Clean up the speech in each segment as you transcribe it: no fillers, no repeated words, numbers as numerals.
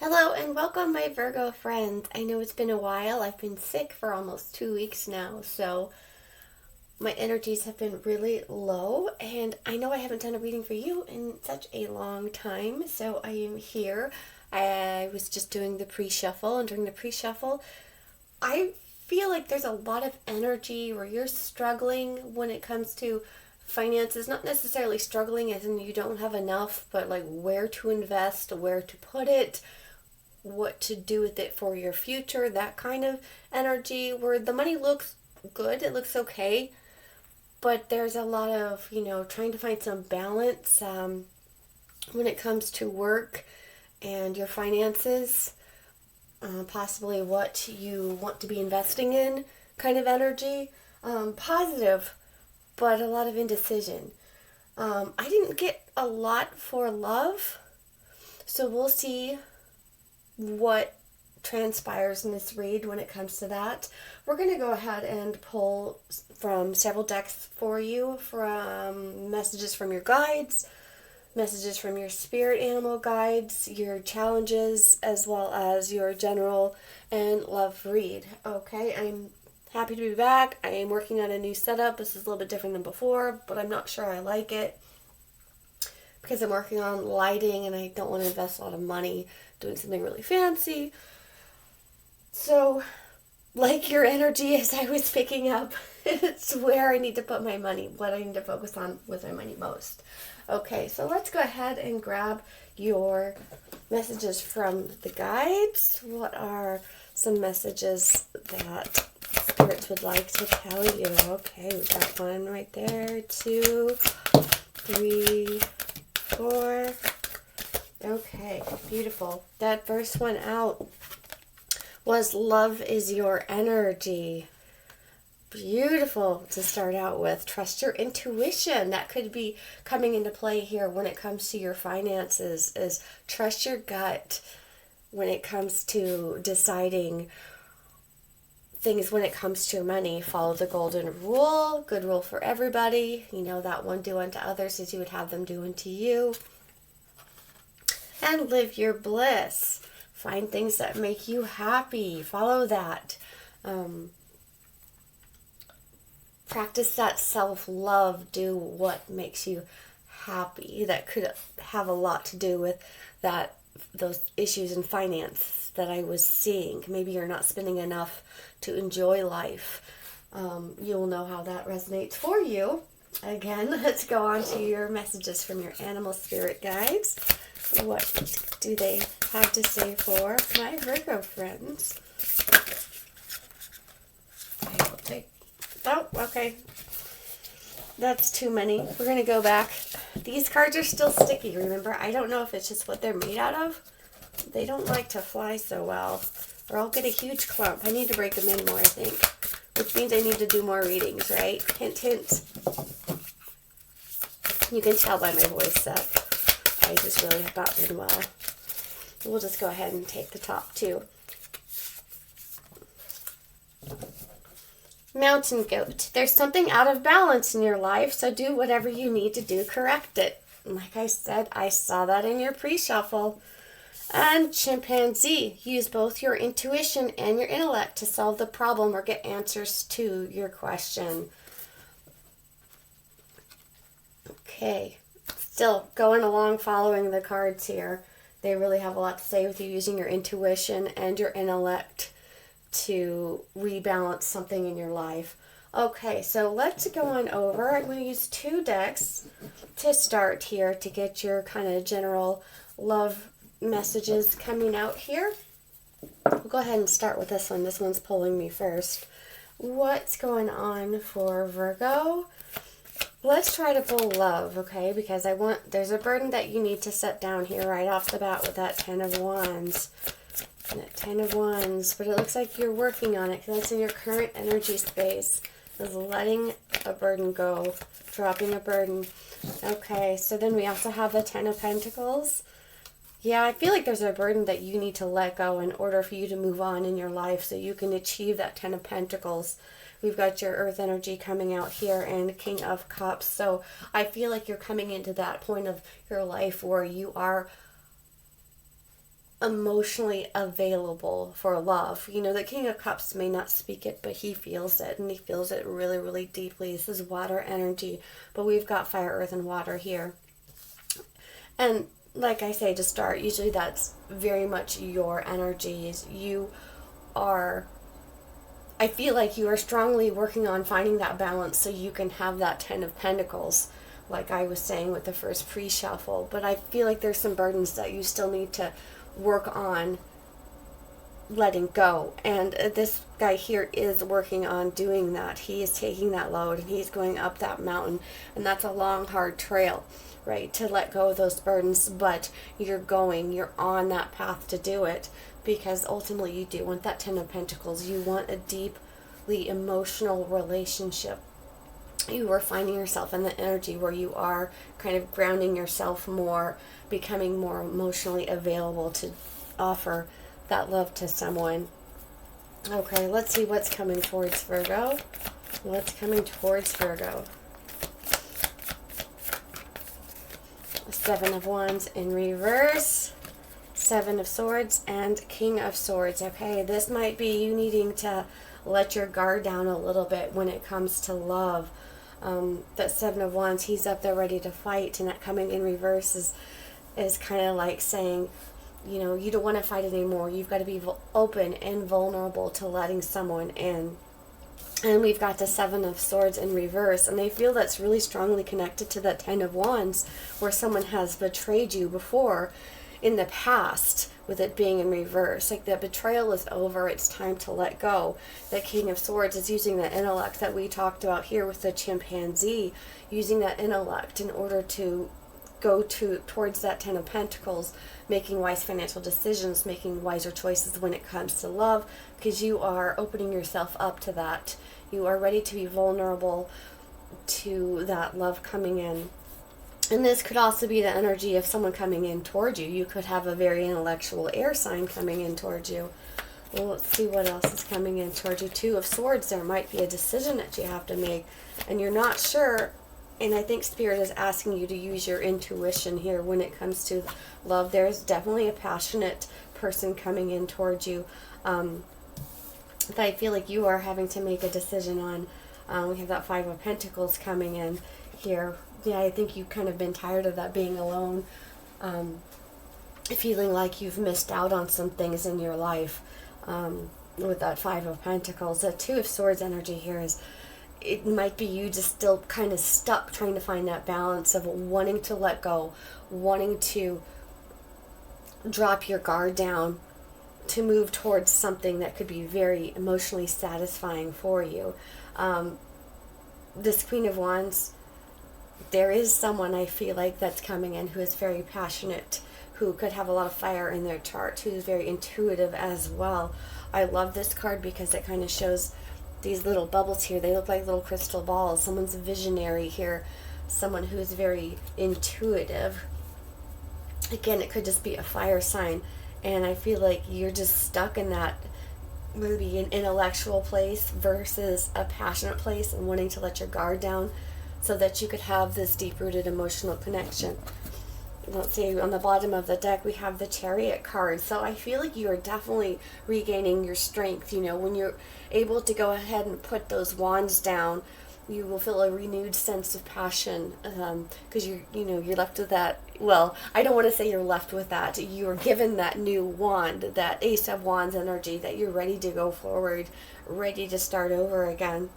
Hello and welcome, my Virgo friends. I know it's been a while. I've been sick for almost 2 weeks now, so my energies have been really low. And I know I haven't done a reading for you in such a long time, so I am here. I was just doing the pre shuffle, and during the pre shuffle, I feel like there's a lot of energy where you're struggling when it comes to finances. Not necessarily struggling as in you don't have enough, but like where to invest, where to put it, what to do with it for your future, that kind of energy where the money looks good, it looks okay, but there's a lot of, trying to find some balance when it comes to work and your finances, possibly what you want to be investing in kind of energy. Positive, but a lot of indecision. I didn't get a lot for love, so we'll see what transpires in this read when it comes to that. We're going to go ahead and pull from several decks for you, from messages from your guides, messages from your spirit animal guides, your challenges, as well as your general and love read. Okay, I'm happy to be back. I am working on a new setup. This is a little bit different than before, but I'm not sure I like it because I'm working on lighting and I don't want to invest a lot of money doing something really fancy. So, like your energy as I was picking up, it's where I need to put my money, what I need to focus on with my money most. Okay, so let's go ahead and grab your messages from the guides. What are some messages that spirits would like to tell you? Okay, we got one right there, 2, 3, 4. Okay, beautiful. That first one out was love is your energy. Beautiful to start out with. Trust your intuition. That could be coming into play here when it comes to your finances, is trust your gut when it comes to deciding things when it comes to money. Follow the golden rule, good rule for everybody. You know that one, do unto others as you would have them do unto you. And live your bliss. Find things that make you happy. Follow that. Practice that self-love. Do what makes you happy. That could have a lot to do with those issues in finance that I was seeing. Maybe you're not spending enough to enjoy life. You'll know how that resonates for you. Again, let's go on to your messages from your animal spirit guides. What do they have to say for my Virgo friends? Oh, okay. That's too many. We're going to go back. These cards are still sticky, remember? I don't know if it's just what they're made out of. They don't like to fly so well, or I'll get a huge clump. I need to break them in more, I think. Which means I need to do more readings, right? Hint, hint. You can tell by my voice that I just really have not been well. We'll just go ahead and take the top two. Mountain goat. There's something out of balance in your life, so do whatever you need to do, correct it. Like I said, I saw that in your pre-shuffle. And chimpanzee. Use both your intuition and your intellect to solve the problem or get answers to your question. Okay. Still going along following the cards here. They really have a lot to say with you using your intuition and your intellect to rebalance something in your life. Okay, so let's go on over. I'm going to use 2 decks to start here to get your kind of general love messages coming out here. We'll go ahead and start with this one. This one's pulling me first. What's going on for Virgo? Let's try to pull love, okay? Because there's a burden that you need to set down here right off the bat with that 10 of Wands. That 10 of Wands, but it looks like you're working on it because that's in your current energy space. Is letting a burden go, dropping a burden. Okay, so then we also have the 10 of Pentacles. Yeah, I feel like there's a burden that you need to let go in order for you to move on in your life so you can achieve that 10 of Pentacles. We've got your earth energy coming out here and King of Cups. So I feel like you're coming into that point of your life where you are emotionally available for love. You know, the King of Cups may not speak it, but he feels it, and he feels it really, really deeply. This is water energy, but we've got fire, earth, and water here. And like I say to start, usually that's very much your energies. You are, I feel like you are strongly working on finding that balance so you can have that 10 of Pentacles, like I was saying with the first pre-shuffle. But I feel like there's some burdens that you still need to work on letting go. And this guy here is working on doing that. He is taking that load and he's going up that mountain. And that's a long, hard trail, right, to let go of those burdens. But you're on that path to do it, because ultimately you do want that 10 of Pentacles. You want a deeply emotional relationship. You are finding yourself in the energy where you are kind of grounding yourself more, becoming more emotionally available to offer that love to someone. Okay, let's see what's coming towards Virgo. What's coming towards Virgo? Seven of Wands in reverse, Seven of Swords, and King of Swords. Okay, this might be you needing to let your guard down a little bit when it comes to love. That Seven of Wands, he's up there ready to fight, and that coming in reverse is kind of like saying, you know, you don't want to fight anymore. You've got to be open and vulnerable to letting someone in. And we've got the Seven of Swords in reverse, and I feel that's really strongly connected to that 10 of Wands, where someone has betrayed you before in the past, with it being in reverse. Like, the betrayal is over, it's time to let go. The King of Swords is using the intellect that we talked about here with the chimpanzee, using that intellect in order to go towards that 10 of Pentacles, making wise financial decisions, making wiser choices when it comes to love, because you are opening yourself up to that. You are ready to be vulnerable to that love coming in. And this could also be the energy of someone coming in towards you. You could have a very intellectual air sign coming in towards you. Well, let's see what else is coming in towards you. Two of Swords, there might be a decision that you have to make, and you're not sure. And I think Spirit is asking you to use your intuition here when it comes to love. There's definitely a passionate person coming in towards you that I feel like you are having to make a decision on. We have that Five of Pentacles coming in here. Yeah, I think you've kind of been tired of that being alone, feeling like you've missed out on some things in your life with that Five of Pentacles. The Two of Swords energy here is, it might be you just still kind of stuck trying to find that balance of wanting to let go, wanting to drop your guard down, to move towards something that could be very emotionally satisfying for you. This Queen of Wands, there is someone I feel like that's coming in who is very passionate, who could have a lot of fire in their chart, who is very intuitive as well. I love this card because it kind of shows these little bubbles here. They look like little crystal balls. Someone's a visionary here, someone who is very intuitive. Again, it could just be a fire sign, and I feel like you're just stuck in that maybe an intellectual place versus a passionate place, and wanting to let your guard down so that you could have this deep-rooted emotional connection. Let's see, on the bottom of the deck we have the Chariot card. So I feel like you are definitely regaining your strength. You know, when you're able to go ahead and put those wands down, you will feel a renewed sense of passion, because you're left with that. Well, I don't want to say you're left with that. You are given that new wand, that Ace of Wands energy, that you're ready to go forward, ready to start over again.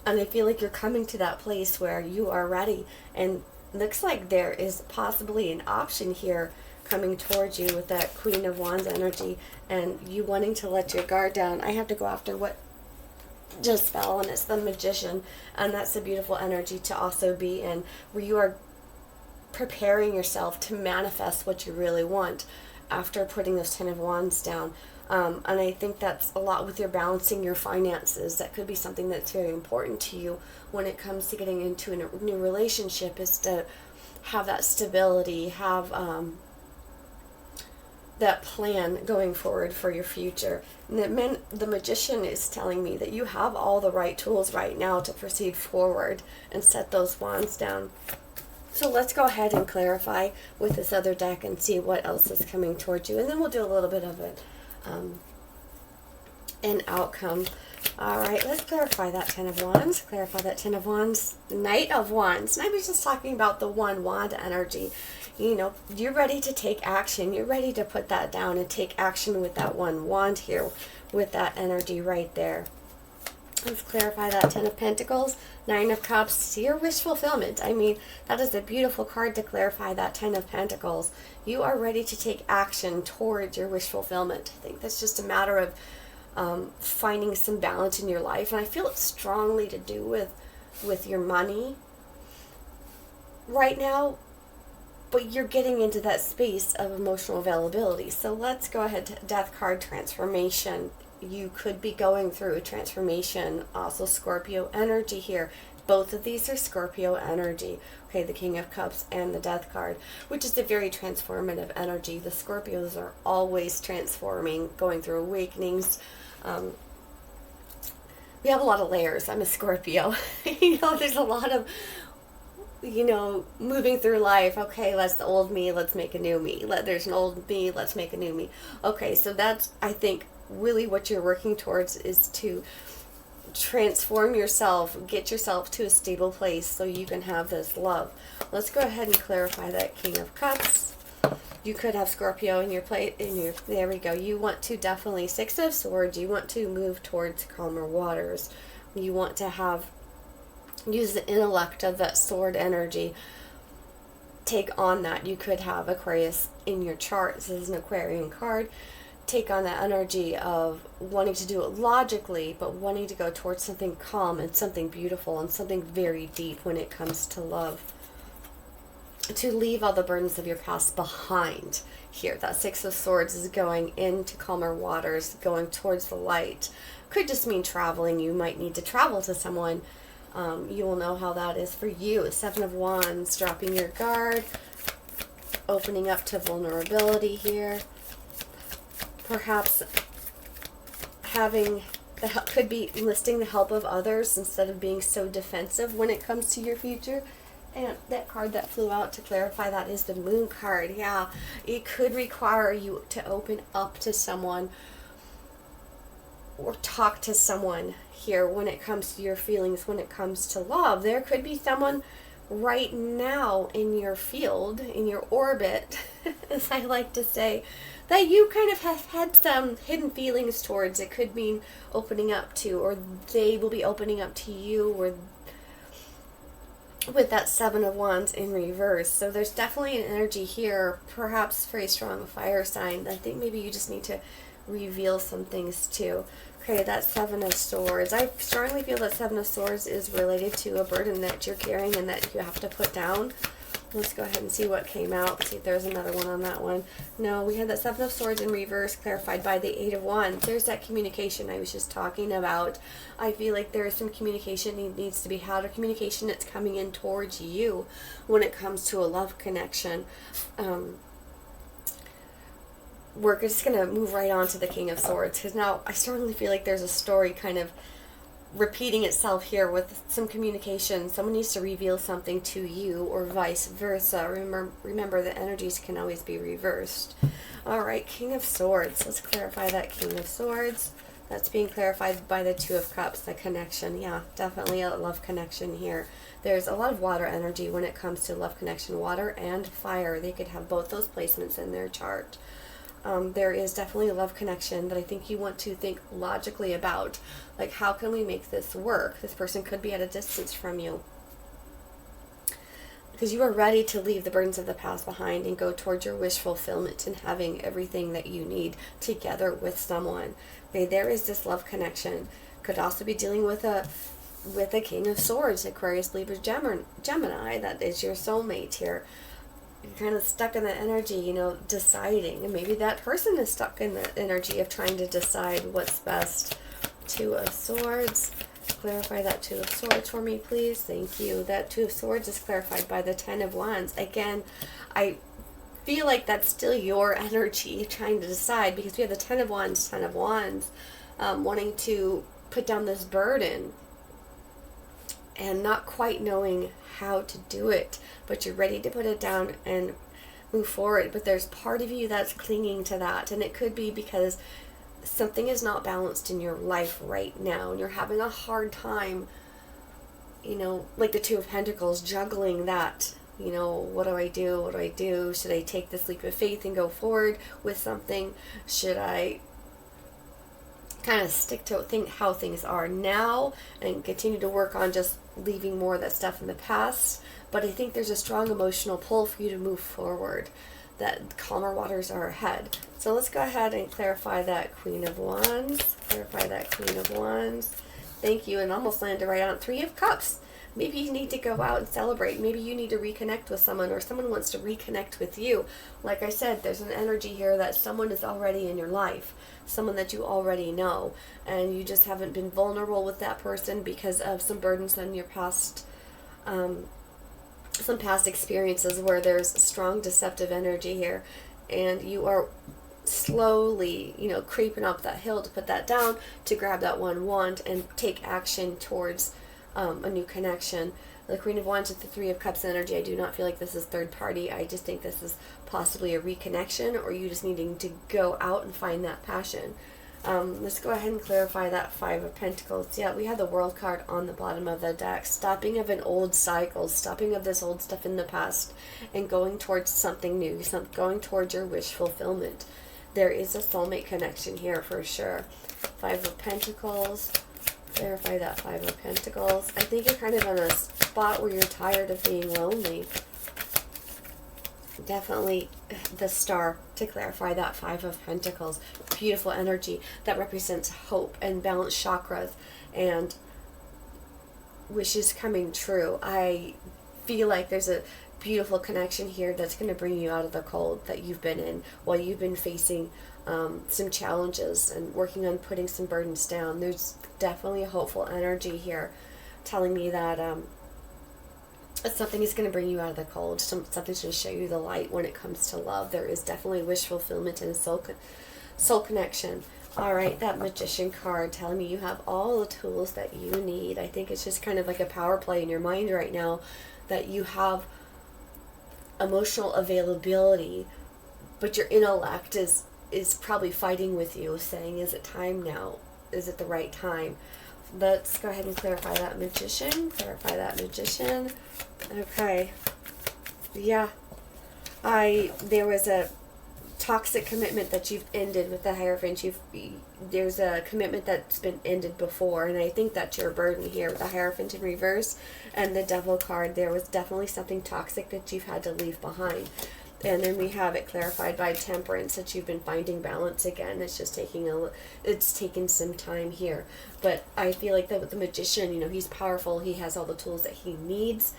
And I feel like you're coming to that place where you are ready, and looks like there is possibly an option here coming towards you with that Queen of Wands energy, and you wanting to let your guard down. I have to go after what just fell, and it's the Magician, and that's a beautiful energy to also be in, where you are preparing yourself to manifest what you really want after putting those 10 of Wands down. And I think that's a lot with your balancing your finances. That could be something that's very important to you when it comes to getting into a new relationship, is to have that stability, have that plan going forward for your future. And the Magician is telling me that you have all the right tools right now to proceed forward and set those wands down. So let's go ahead and clarify with this other deck and see what else is coming towards you. And then we'll do a little bit of it, an outcome. All right, let's clarify that Ten of Wands. Clarify that Ten of Wands, Knight of Wands. And I was just talking about the one wand energy. You know, you're ready to take action. You're ready to put that down and take action with that one wand here, with that energy right there. Let's clarify that Ten of Pentacles, Nine of Cups, your wish fulfillment. I mean, that is a beautiful card to clarify that Ten of Pentacles. You are ready to take action towards your wish fulfillment. I think that's just a matter of finding some balance in your life. And I feel it's strongly to do with your money right now. But you're getting into that space of emotional availability. So let's go ahead to Death card, transformation. You could be going through a transformation. Also Scorpio energy here. Both of these are Scorpio energy. Okay, the King of Cups and the Death card, which is a very transformative energy. The Scorpios are always transforming, going through awakenings. We have a lot of layers. I'm a Scorpio. You know, there's a lot of, you know, moving through life. Okay, that's the old me, let's make a new me. There's an old me, let's make a new me. Okay, so that's, I think, really what you're working towards is to transform yourself, get yourself to a stable place so you can have this love. Let's go ahead and clarify that King of Cups. You could have Scorpio in your plate, there we go. You want to definitely, Six of Swords, you want to move towards calmer waters. You want to use the intellect of that sword energy. Take on that. You could have Aquarius in your chart. This is an Aquarian card. Take on that energy of wanting to do it logically, but wanting to go towards something calm and something beautiful and something very deep when it comes to love. To leave all the burdens of your past behind here. That Six of Swords is going into calmer waters, going towards the light. Could just mean traveling. You might need to travel to someone. You will know how that is for you. Seven of Wands, dropping your guard, opening up to vulnerability here. Perhaps could be enlisting the help of others instead of being so defensive when it comes to your future. And that card that flew out to clarify that is the Moon card. Yeah, it could require you to open up to someone or talk to someone here when it comes to your feelings, when it comes to love. There could be someone right now in your field, in your orbit, as I like to say, that you kind of have had some hidden feelings towards. It could mean opening up to, or they will be opening up to you, or with that Seven of Wands in reverse. So there's definitely an energy here, perhaps very strong fire sign. I think maybe you just need to reveal some things too. Okay, that Seven of Swords. I strongly feel that Seven of Swords is related to a burden that you're carrying and that you have to put down. Let's go ahead and see what came out. See if there's another one on that one. No, we had that Seven of Swords in reverse, clarified by the Eight of Wands. There's that communication I was just talking about. I feel like there is some communication that needs to be had, or communication that's coming in towards you when it comes to a love connection. We're just going to move right on to the King of Swords, because now I strongly feel like there's a story kind of repeating itself here with some communication. Someone needs to reveal something to you, or vice versa. Remember the energies can always be reversed. All right, King of Swords. Let's clarify that King of Swords. That's being clarified by the Two of Cups, the connection. Yeah, definitely a love connection here. There's a lot of water energy when it comes to love connection. Water and fire. They could have both those placements in their chart. There is definitely a love connection that I think you want to think logically about. Like, how can we make this work? This person could be at a distance from you, because you are ready to leave the burdens of the past behind and go towards your wish fulfillment and having everything that you need together with someone. Okay, there is this love connection. Could also be dealing with a King of Swords, Aquarius, Libra, Gemini. That is your soulmate here. You're kind of stuck in that energy, you know, deciding. And maybe that person is stuck in the energy of trying to decide what's best. Two of Swords. Clarify that Two of Swords for me, please. Thank you. That Two of Swords is clarified by the Ten of Wands. Again, I feel like that's still your energy trying to decide, because we have the Ten of Wands, wanting to put down this burden. and not quite knowing how to do it, but you're ready to put it down and move forward. But there's part of you that's clinging to that, and it could be because something is not balanced in your life right now and you're having a hard time, like the Two of Pentacles, juggling that. What do I do? What do I do? Should I take this leap of faith and go forward with something? Should I kind of stick to how things are now and continue to work on just leaving more of that stuff in the past? But I think there's a strong emotional pull for you to move forward, that calmer waters are ahead. So let's go ahead and clarify that Queen of Wands. Clarify that Queen of Wands. Thank you. And almost landed right on Three of Cups. Maybe you need to go out and celebrate. Maybe you need to reconnect with someone, or someone wants to reconnect with you. Like I said, there's an energy here that someone is already in your life, someone that you already know, and you just haven't been vulnerable with that person because of some burdens on your past, some past experiences where there's strong deceptive energy here, and you are slowly, creeping up that hill to put that down, to grab that one wand and take action towards a new connection. The Queen of Wands with the Three of Cups energy, I do not feel like this is third party. I just think this is possibly a reconnection, or you just needing to go out and find that passion. Let's go ahead and clarify that Five of Pentacles. Yeah, we had the World card on the bottom of the deck. Stopping of an old cycle, stopping of this old stuff in the past, and going towards something new, going towards your wish fulfillment. There is a soulmate connection here for sure. Five of Pentacles. Clarify that Five of Pentacles. I think you're kind of in a spot where you're tired of being lonely. Definitely the Star to clarify that Five of Pentacles. Beautiful energy that represents hope and balanced chakras and wishes coming true. I feel like there's a beautiful connection here that's going to bring you out of the cold that you've been in while you've been facing some challenges and working on putting some burdens down. There's definitely a hopeful energy here telling me that something is going to bring you out of the cold. Something's going to show you the light when it comes to love. There is definitely wish fulfillment and soul connection. All right, that Magician card telling me you have all the tools that you need. I think it's just kind of like a power play in your mind right now, that you have emotional availability, but your intellect is probably fighting with you, saying, is it time now? Is it the right time? Let's go ahead and clarify that Magician. Clarify that Magician. Okay. Yeah. There was a toxic commitment that you've ended with the Hierophant. There's a commitment that's been ended before, and I think that's your burden here with the Hierophant in reverse and the Devil card. There was definitely something toxic that you've had to leave behind. And then we have it clarified by Temperance, that you've been finding balance again. It's just taking some time here. But I feel like that with the Magician, he's powerful. He has all the tools that he needs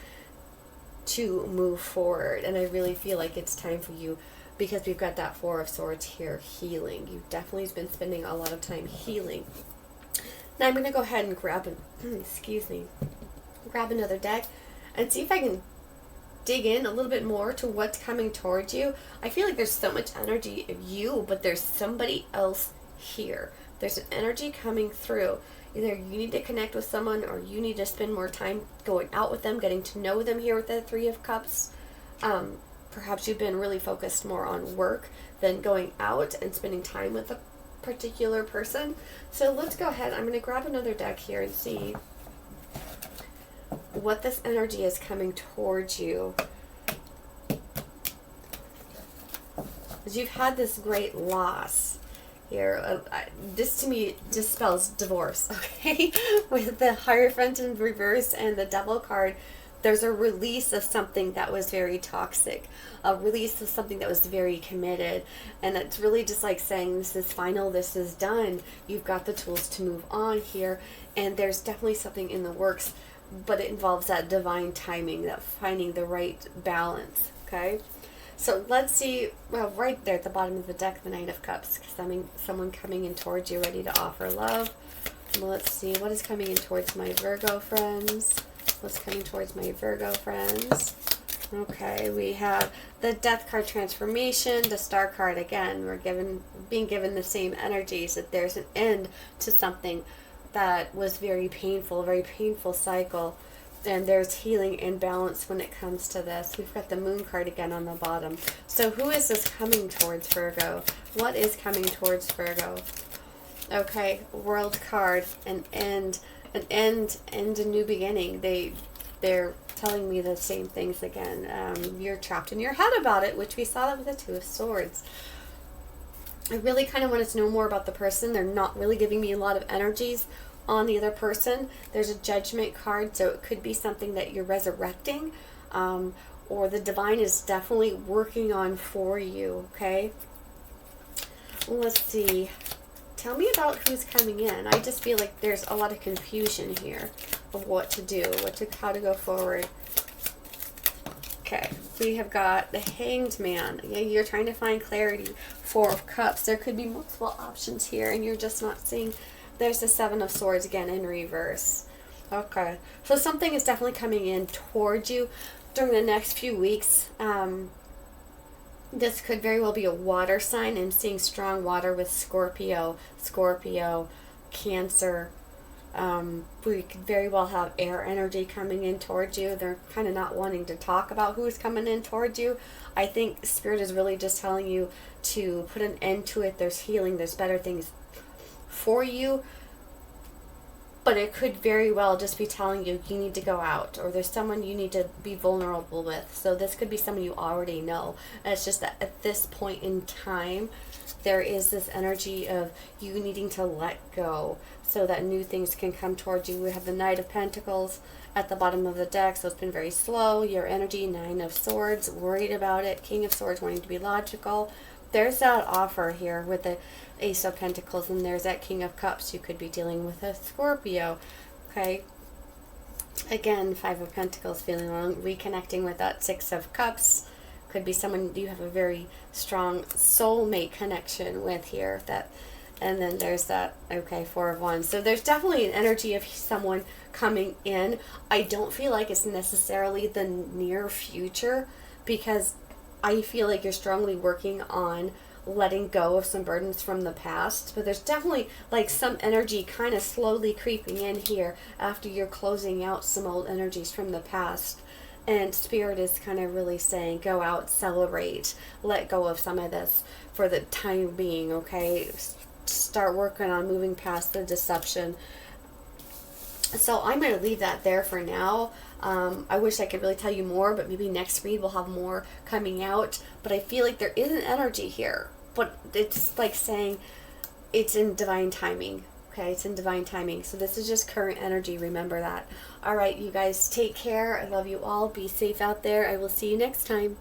to move forward. And I really feel like it's time for you, because we've got that Four of Swords here, healing. You've definitely been spending a lot of time healing. Now I'm going to go ahead and grab another deck and see if I can dig in a little bit more to what's coming towards you. I feel like there's so much energy of you, but there's somebody else here. There's an energy coming through. Either you need to connect with someone, or you need to spend more time going out with them, getting to know them here with the Three of Cups. Perhaps you've been really focused more on work than going out and spending time with a particular person. So let's go ahead. I'm going to grab another deck here and see what this energy is coming towards you. Because you've had this great loss here. This to me just spells divorce, okay? With the Hierophant in reverse and the Devil card, there's a release of something that was very toxic, a release of something that was very committed, and it's really just like saying, this is final, this is done. You've got the tools to move on here, and there's definitely something in the works, but it involves that divine timing, that finding the right balance, okay? So let's see, well, right there at the bottom of the deck, the Knight of Cups, someone coming in towards you, ready to offer love. Well, let's see, what is coming in towards my Virgo friends? What's coming towards my Virgo friends? Okay, we have the Death card, transformation, the Star card again. We're being given the same energies, that there's an end to something that was very painful cycle. And there's healing and balance when it comes to this. We've got the Moon card again on the bottom. So who is this coming towards, Virgo? What is coming towards Virgo? Okay, World card, an end and a new beginning. They're telling me the same things again. You're trapped in your head about it, which we saw with the Two of Swords. I really kind of wanted to know more about the person. They're not really giving me a lot of energies on the other person. There's a Judgment card, so it could be something that you're resurrecting, or the divine is definitely working on for you, okay? Let's see. Tell me about who's coming in. I just feel like there's a lot of confusion here of what to do, how to go forward. Okay, we have got the Hanged Man. Yeah, you're trying to find clarity. Four of Cups. There could be multiple options here, and you're just not seeing. There's the Seven of Swords again in reverse. Okay, so something is definitely coming in towards you during the next few weeks. This could very well be a water sign. I'm seeing strong water with Scorpio, Cancer. We could very well have air energy coming in towards you. They're kind of not wanting to talk about who's coming in towards you. I think Spirit is really just telling you to put an end to it. There's healing. There's better things for you. But it could very well just be telling you need to go out, or there's someone you need to be vulnerable with. So this could be someone you already know. And it's just that at this point in time, there is this energy of you needing to let go so that new things can come towards you. We have the Knight of Pentacles at the bottom of the deck, so it's been very slow. Your energy, Nine of Swords, worried about it. King of Swords, wanting to be logical. There's that offer here with the Ace of Pentacles, and there's that King of Cups. You could be dealing with a Scorpio, okay? Again, Five of Pentacles, feeling alone, reconnecting with that Six of Cups. Could be someone you have a very strong soulmate connection with here. And then there's that, okay, Four of Wands. So there's definitely an energy of someone coming in. I don't feel like it's necessarily the near future, because I feel like you're strongly working on letting go of some burdens from the past. But there's definitely like some energy kind of slowly creeping in here after you're closing out some old energies from the past. And Spirit is kind of really saying, go out, celebrate, let go of some of this for the time being, okay? Start working on moving past the deception. So I'm going to leave that there for now. I wish I could really tell you more, but maybe next read we'll have more coming out. But I feel like there is an energy here, but it's like saying it's in divine timing. Okay, it's in divine timing. So this is just current energy. Remember that. All right, you guys, take care. I love you all. Be safe out there. I will see you next time.